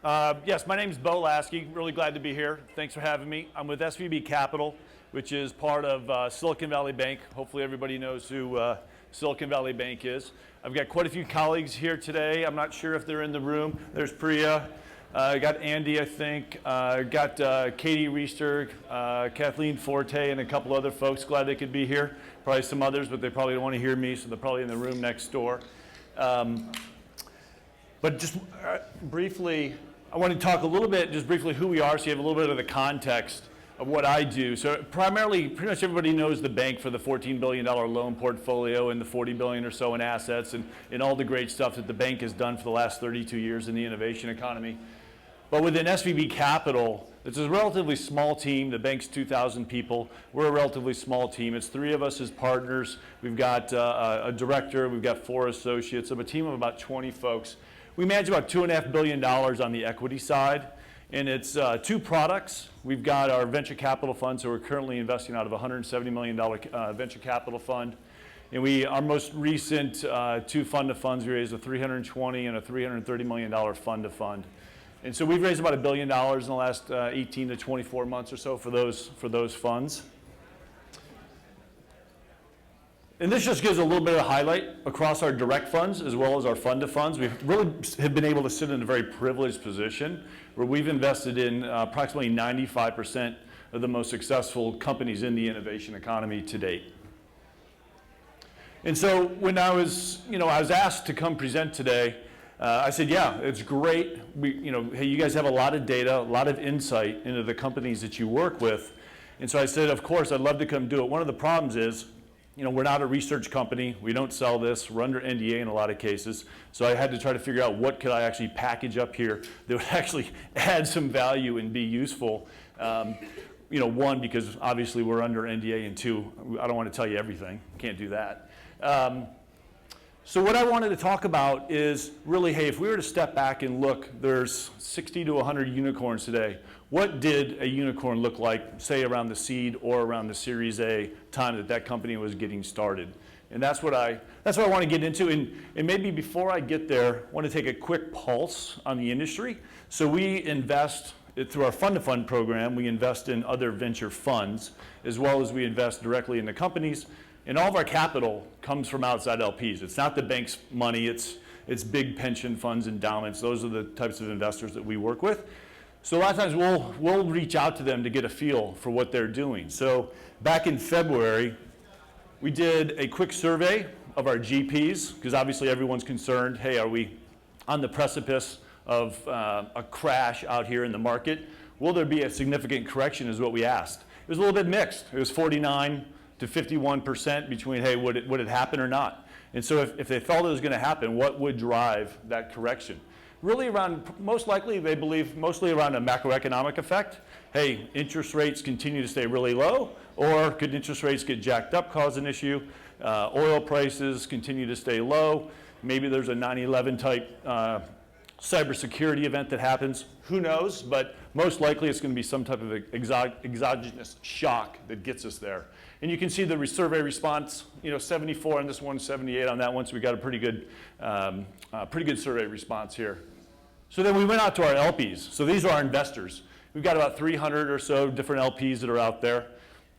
Yes, my name is Beau Laskey. Really glad to be here. Thanks for having me. I'm with SVB Capital, which is part of Silicon Valley Bank. Hopefully everybody knows who Silicon Valley Bank is. I've got quite a few colleagues here today. I'm not sure if they're in the room. There's Priya. Got Andy, I think. Got Katie Reister, Kathleen Forte, and a couple other folks. Glad they could be here. Probably some others, but they probably don't want to hear me, so they're probably in the room next door. But just briefly, I want to talk a little bit, just briefly, who we are, so you have a little bit of the context of what I do. So primarily, pretty much everybody knows the bank for the $14 billion loan portfolio and the $40 billion or so in assets and all the great stuff that the bank has done for the last 32 years in the innovation economy. But within SVB Capital, it's a relatively small team. The bank's 2,000 people. We're a relatively small team. It's 3 of us as partners. We've got a director. We've got 4 associates. So a team of about 20 folks. We manage about $2.5 billion on the equity side, and it's 2 products. We've got our venture capital fund, so we're currently investing out of a $170 million venture capital fund. And our most recent 2 fund-to-funds, we raised a $320 and a $330 million fund-to-fund. And so we've raised about $1 billion in the last 18 to 24 months or so for those funds. And this just gives a little bit of highlight across our direct funds as well as our fund-to-funds. We really have been able to sit in a very privileged position where we've invested in approximately 95% of the most successful companies in the innovation economy to date. And so when I was asked to come present today, I said, yeah, it's great. Hey, you guys have a lot of data, a lot of insight into the companies that you work with. And so I said, of course, I'd love to come do it. One of the problems is, we're not a research company. We don't sell this. We're under NDA in a lot of cases. So I had to try to figure out what could I actually package up here that would actually add some value and be useful. 1, because obviously we're under NDA, and 2, I don't want to tell you everything. Can't do that. So what I wanted to talk about is really, hey, if we were to step back and look, there's 60 to 100 unicorns today. What did a unicorn look like, say, around the seed or around the Series A time that company was getting started? And that's what I want to get into. And maybe before I get there, I want to take a quick pulse on the industry. So we invest through our fund-to-fund program. We invest in other venture funds, as well as we invest directly in the companies. And all of our capital comes from outside LPs. It's not the bank's money. It's big pension funds, endowments. Those are the types of investors that we work with. So a lot of times we'll reach out to them to get a feel for what they're doing. So back in February, we did a quick survey of our GPs, because obviously everyone's concerned, hey, are we on the precipice of a crash out here in the market? Will there be a significant correction is what we asked. It was a little bit mixed. It was 49 to 51% between, hey, would it happen or not? And so if they felt it was going to happen, what would drive that correction? Really around, most likely, they believe mostly around a macroeconomic effect. Hey, interest rates continue to stay really low, or could interest rates get jacked up, cause an issue? Oil prices continue to stay low. Maybe there's a 9/11 type cybersecurity event that happens. Who knows? But most likely it's going to be some type of exogenous shock that gets us there. And you can see the survey response, 74 on this one, 78 on that one. So we got a pretty good survey response here. So then we went out to our LPs. So these are our investors. We've got about 300 or so different LPs that are out there.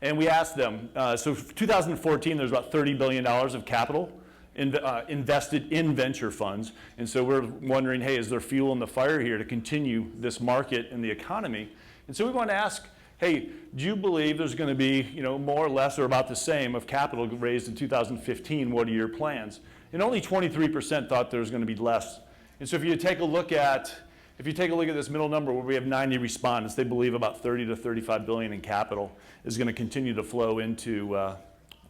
And we asked them, so for 2014, there's about $30 billion of capital invested in venture funds. And so we're wondering, hey, is there fuel in the fire here to continue this market in the economy? And so we want to ask, hey, do you believe there's going to be, more or less or about the same of capital raised in 2015? What are your plans? And only 23% thought there was going to be less. And so if you take a look at this middle number where we have 90 respondents, they believe about 30 to 35 billion in capital is going to continue to flow into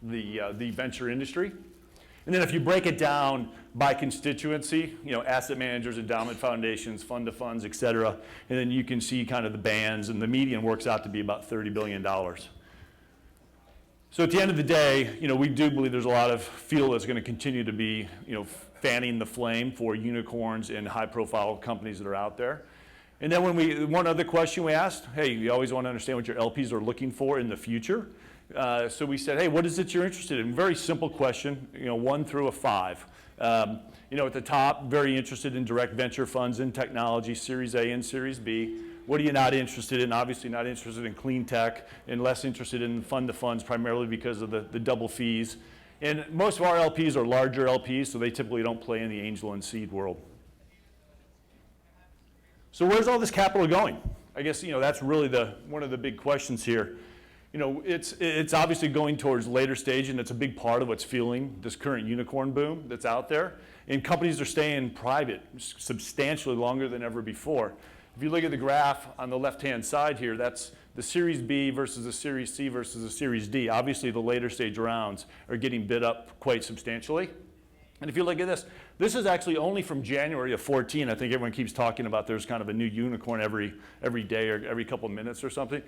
the venture industry. And then if you break it down by constituency, asset managers, endowment foundations, fund to funds, et cetera, and then you can see kind of the bands, and the median works out to be about $30 billion. So at the end of the day, we do believe there's a lot of fuel that's going to continue to be, fanning the flame for unicorns and high-profile companies that are out there. And then one other question we asked, hey, you always want to understand what your LPs are looking for in the future. So we said, hey, what is it you're interested in? Very simple question, 1 through a 5. At the top, very interested in direct venture funds in technology, Series A and Series B. What are you not interested in? Obviously not interested in clean tech and less interested in fund to funds primarily because of the double fees. And most of our LPs are larger LPs, so they typically don't play in the angel and seed world. So where's all this capital going? I guess that's really one of the big questions here. It's obviously going towards later stage, and it's a big part of what's fueling this current unicorn boom that's out there. And companies are staying private substantially longer than ever before. If you look at the graph on the left-hand side here, that's the Series B versus the Series C versus the Series D. Obviously, the later stage rounds are getting bid up quite substantially. And if you look at this is actually only from January of 14. I think everyone keeps talking about there's kind of a new unicorn every day or every couple of minutes or something.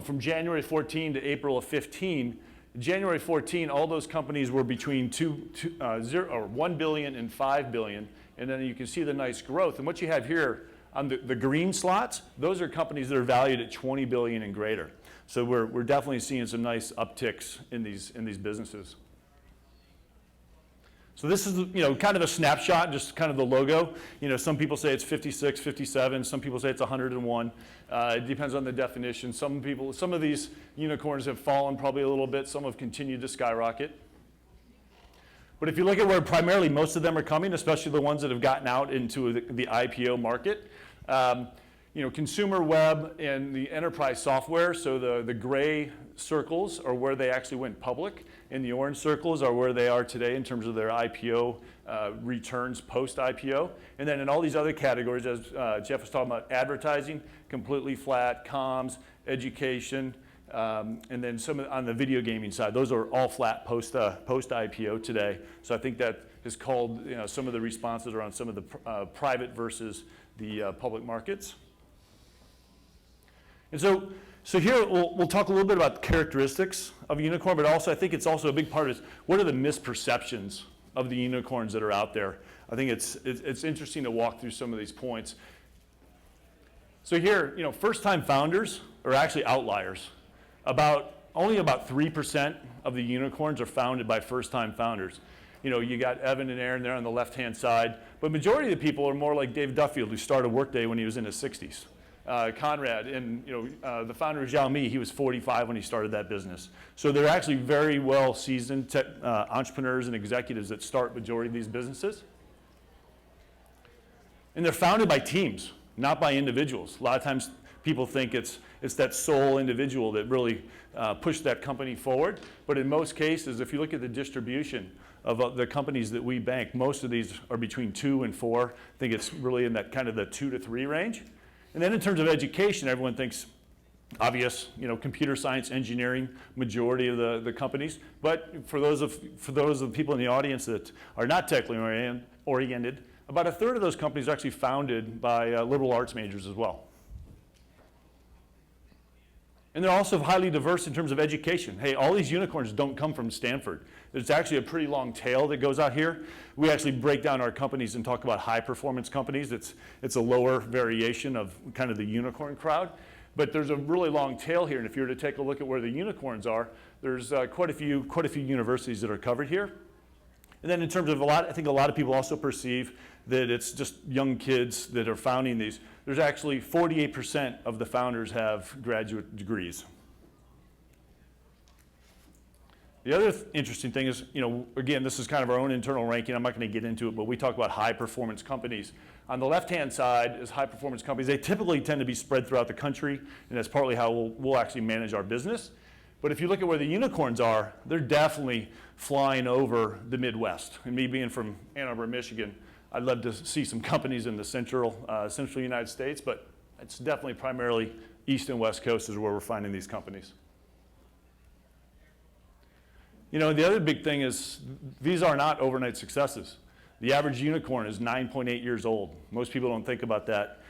From January 14 to April of 15, January 14, all those companies were between 1 billion and 5 billion. And then you can see the nice growth. And what you have here on the green slots, those are companies that are valued at 20 billion and greater. So we're definitely seeing some nice upticks in these businesses. So this is kind of a snapshot, just kind of the logo. Some people say it's 56, 57. Some people say it's 101. It depends on the definition. Some of these unicorns have fallen probably a little bit. Some have continued to skyrocket. But if you look at where primarily most of them are coming, especially the ones that have gotten out into the IPO market, consumer web and the enterprise software, so the gray circles are where they actually went public, and the orange circles are where they are today in terms of their IPO returns post-IPO. And then in all these other categories, as Jeff was talking about, advertising, completely flat, comms, education, and then on the video gaming side, those are all flat post-IPO today. So I think that has called some of the responses around some of the private versus the public markets. And so here we'll talk a little bit about the characteristics of a unicorn, but also I think it's also a big part of what are the misperceptions of the unicorns that are out there. I think it's interesting to walk through some of these points. So here, first-time founders are actually outliers. Only about 3% of the unicorns are founded by first-time founders. You got Evan and Aaron there on the left-hand side, but majority of the people are more like Dave Duffield, who started Workday when he was in his 60s. Conrad and the founder of Xiaomi, he was 45 when he started that business. So they're actually very well seasoned entrepreneurs and executives that start majority of these businesses. And they're founded by teams, not by individuals. A lot of times people think it's that sole individual that really pushed that company forward. But in most cases, if you look at the distribution of the companies that we bank, most of these are between 2 and 4. I think it's really in that kind of the 2 to 3 range. And then in terms of education, everyone thinks obvious, computer science, engineering, majority of the companies. But for those of the people in the audience that are not technically oriented, about a third of those companies are actually founded by liberal arts majors as well. And they're also highly diverse in terms of education. Hey, all these unicorns don't come from Stanford. There's actually a pretty long tail that goes out here. We actually break down our companies and talk about high performance companies. It's a lower variation of kind of the unicorn crowd. But there's a really long tail here, and if you were to take a look at where the unicorns are, there's quite a few universities that are covered here. And then in terms of I think a lot of people also perceive that it's just young kids that are founding these. There's actually 48% of the founders have graduate degrees. The other interesting thing is, again, this is kind of our own internal ranking. I'm not going to get into it, but we talk about high performance companies. On the left-hand side is high performance companies. They typically tend to be spread throughout the country, and that's partly how we'll actually manage our business. But if you look at where the unicorns are, they're definitely flying over the Midwest. And me being from Ann Arbor, Michigan, I'd love to see some companies in the central United States, but it's definitely primarily East and West Coast is where we're finding these companies. The other big thing is these are not overnight successes. The average unicorn is 9.8 years old. Most people don't think about that.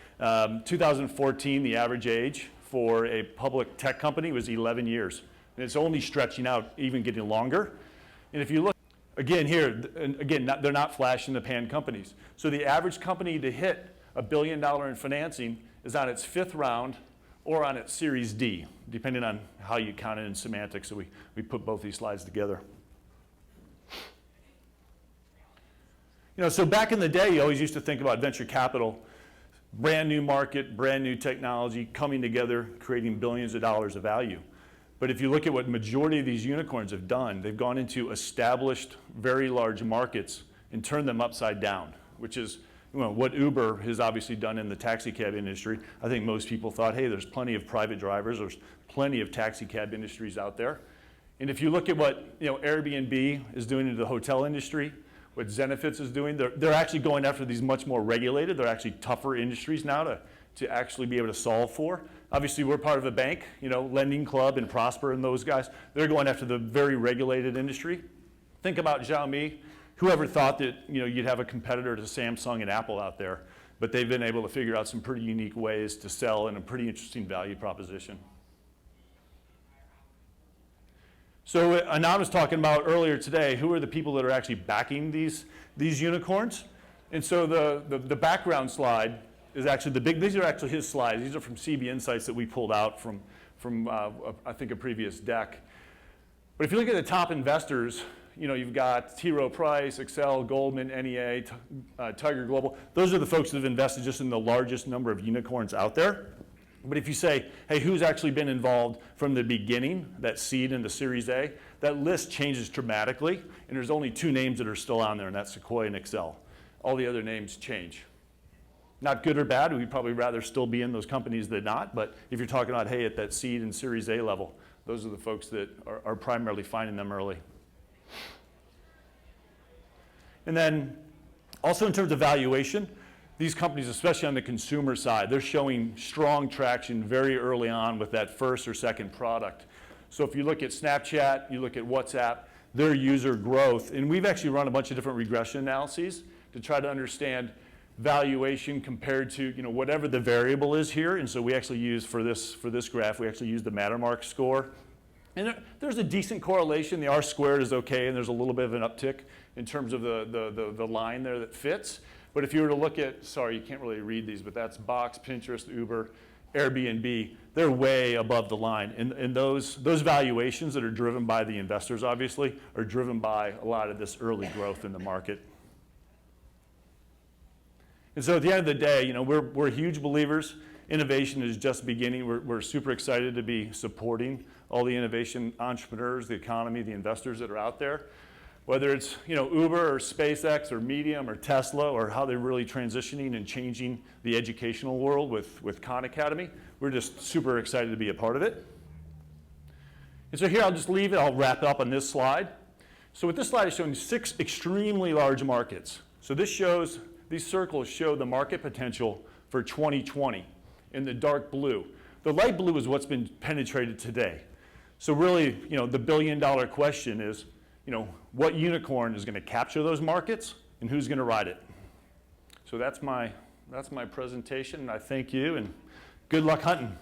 2014, the average age for a public tech company was 11 years. And it's only stretching out, even getting longer. And if you look, again here, they're not flash in the pan companies. So the average company to hit $1 billion in financing is on its 5th round or on its Series D, depending on how you count it in semantics. So we put both these slides together. So back in the day, you always used to think about venture capital, brand new market, brand new technology coming together, creating billions of dollars of value. But if you look at what majority of these unicorns have done, they've gone into established, very large markets and turned them upside down, which is what Uber has obviously done in the taxi cab industry. I think most people thought, hey, there's plenty of private drivers, there's plenty of taxi cab industries out there. And if you look at what Airbnb is doing in the hotel industry, what Zenefits is doing, they're actually going after these much more regulated, they're actually tougher industries now to actually be able to solve for. Obviously, we're part of a bank, Lending Club and Prosper and those guys. They're going after the very regulated industry. Think about Xiaomi. Whoever thought that you'd have a competitor to Samsung and Apple out there, but they've been able to figure out some pretty unique ways to sell and a pretty interesting value proposition. So Anand was talking about earlier today, who are the people that are actually backing these unicorns? And so the background slide is actually these are actually his slides. These are from CB Insights that we pulled out from I think a previous deck. But if you look at the top investors, you've got T. Rowe Price, Excel, Goldman, NEA, Tiger Global. Those are the folks that have invested just in the largest number of unicorns out there. But if you say, hey, who's actually been involved from the beginning, that seed and the Series A, that list changes dramatically, and there's only 2 names that are still on there, and that's Sequoia and Excel. All the other names change. Not good or bad, we'd probably rather still be in those companies than not, but if you're talking about, hey, at that seed and Series A level, those are the folks that are primarily finding them early. And then also in terms of valuation, these companies, especially on the consumer side, they're showing strong traction very early on with that first or second product. So if you look at Snapchat, you look at WhatsApp, their user growth, and we've actually run a bunch of different regression analyses to try to understand valuation compared to whatever the variable is here. And so we actually use for this graph, we actually use the Mattermark score. And there's a decent correlation. The R squared is okay, and there's a little bit of an uptick in terms of the line there that fits. But if you were to look at, sorry, you can't really read these, but that's Box, Pinterest, Uber, Airbnb, they're way above the line. And those valuations that are driven by the investors, obviously, are driven by a lot of this early growth in the market. And so at the end of the day, we're huge believers. Innovation is just beginning. We're super excited to be supporting all the innovation entrepreneurs, the economy, the investors that are out there. Whether it's Uber or SpaceX or Medium or Tesla or how they're really transitioning and changing the educational world with Khan Academy, we're just super excited to be a part of it. And so here I'll just leave it. I'll wrap up on this slide. So with this slide is showing 6 extremely large markets. So these circles show the market potential for 2020 in the dark blue. The light blue is what's been penetrated today. So really, the billion-dollar question is, what unicorn is going to capture those markets and who's going to ride it? So that's my presentation, and I thank you, and good luck hunting.